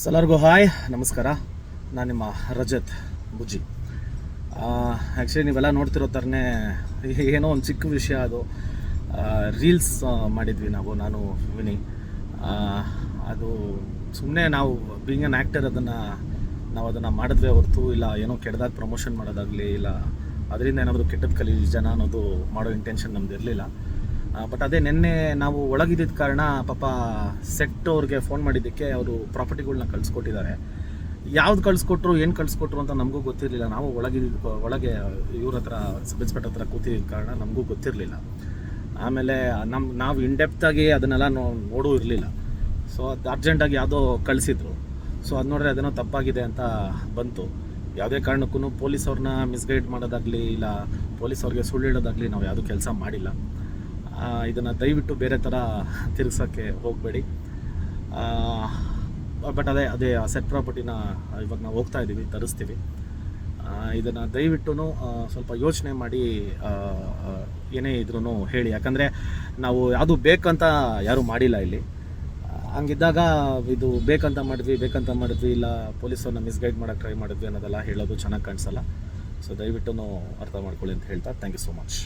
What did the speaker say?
ಎಲ್ಲರಿಗೂ ಹಾಯ್ ನಮಸ್ಕಾರ. ನಾನು ನಿಮ್ಮ ರಜತ್ ಬುಜ್ಜಿ. ಆ್ಯಕ್ಚುಲಿ ನೀವೆಲ್ಲ ನೋಡ್ತಿರೋ ಥರನೇ ಏನೋ ಒಂದು ಚಿಕ್ಕ ವಿಷಯ ಅದು. ರೀಲ್ಸ್ ಮಾಡಿದ್ವಿ ನಾನು ವಿನಿ. ಅದು ಸುಮ್ಮನೆ ನಾವು ಬೀಯಿಂಗ್ ಆ್ಯನ್ ಆ್ಯಕ್ಟರ್ ನಾವು ಅದನ್ನು ಮಾಡಿದ್ವೇ ಹೊರತು ಇಲ್ಲ ಏನೋ ಕೆಟ್ಟದಾಗಿ ಪ್ರಮೋಷನ್ ಮಾಡೋದಾಗಲಿ ಇಲ್ಲ ಅದರಿಂದ ಏನಾದರೂ ಕೆಟ್ಟದ್ದು ಕಲೀಲಿ ಜನ ಅನ್ನೋದು ಮಾಡೋ ಇಂಟೆನ್ಷನ್ ನಮ್ದು ಇರಲಿಲ್ಲ. ಬಟ್ ಅದೇ ನಿನ್ನೆ ನಾವು ಒಳಗಿದ್ದ ಕಾರಣ ಪಾಪ ಸೆಟ್ ಅವ್ರಿಗೆ ಫೋನ್ ಮಾಡಿದ್ದಕ್ಕೆ ಅವರು ಪ್ರಾಪರ್ಟಿಗಳ್ನ ಕಳಿಸ್ಕೊಟ್ಟಿದ್ದಾರೆ. ಯಾವ್ದು ಕಳಿಸ್ಕೊಟ್ರು ಏನು ಕಳಿಸ್ಕೊಟ್ರು ಅಂತ ನಮಗೂ ಗೊತ್ತಿರಲಿಲ್ಲ. ನಾವು ಒಳಗೆ ಇವ್ರ ಹತ್ರ ಸಬ್ ಇನ್ಸ್ಪೆಕ್ಟರ್ ಹತ್ರ ಕೂತಿದ್ದ ಕಾರಣ ನಮಗೂ ಗೊತ್ತಿರಲಿಲ್ಲ. ಆಮೇಲೆ ನಾವು ಇಂಡೆಪ್ತಾಗಿ ಅದನ್ನೆಲ್ಲ ನೋಡೂ ಇರಲಿಲ್ಲ. ಸೊ ಅದು ಅರ್ಜೆಂಟಾಗಿ ಯಾವುದೋ ಕಳಿಸಿದ್ರು. ಸೊ ಅದು ನೋಡಿದ್ರೆ ಅದೇನೋ ತಪ್ಪಾಗಿದೆ ಅಂತ ಬಂತು. ಯಾವುದೇ ಕಾರಣಕ್ಕೂ ಪೊಲೀಸವ್ರನ್ನ ಮಿಸ್ಗೈಡ್ ಮಾಡೋದಾಗಲಿ ಇಲ್ಲ ಪೊಲೀಸವ್ರಿಗೆ ಸುಳ್ಳು ಹೇಳೋದಾಗಲಿ ನಾವು ಯಾವುದೂ ಕೆಲಸ ಮಾಡಿಲ್ಲ. ಇದನ್ನು ದಯವಿಟ್ಟು ಬೇರೆ ಥರ ತಿರ್ಗ್ಸೋಕ್ಕೆ ಹೋಗಬೇಡಿ. ಬಟ್ ಅದೇ ಸೆಟ್ ಪ್ರಾಪರ್ಟಿನ ಇವಾಗ ನಾವು ಹೋಗ್ತಾ ಇದ್ದೀವಿ, ತರಿಸ್ತೀವಿ. ಇದನ್ನು ದಯವಿಟ್ಟು ಸ್ವಲ್ಪ ಯೋಚನೆ ಮಾಡಿ ಏನೇ ಇದ್ರೂ ಹೇಳಿ. ಯಾಕಂದರೆ ನಾವು ಯಾವುದು ಬೇಕಂತ ಯಾರೂ ಮಾಡಿಲ್ಲ ಇಲ್ಲಿ. ಹಂಗಿದ್ದಾಗ ಇದು ಬೇಕಂತ ಮಾಡಿದ್ವಿ ಇಲ್ಲ ಪೊಲೀಸರನ್ನ ಮಿಸ್ಗೈಡ್ ಮಾಡೋಕ್ಕೆ ಟ್ರೈ ಮಾಡಿದ್ವಿ ಅನ್ನೋದೆಲ್ಲ ಹೇಳೋದು ಚೆನ್ನಾಗಿ ಕಾಣಿಸಲ್ಲ. ಸೊ ದಯವಿಟ್ಟು ಅರ್ಥ ಮಾಡ್ಕೊಳ್ಳಿ ಅಂತ ಹೇಳ್ತಾ ಥ್ಯಾಂಕ್ ಯು ಸೋ ಮಚ್.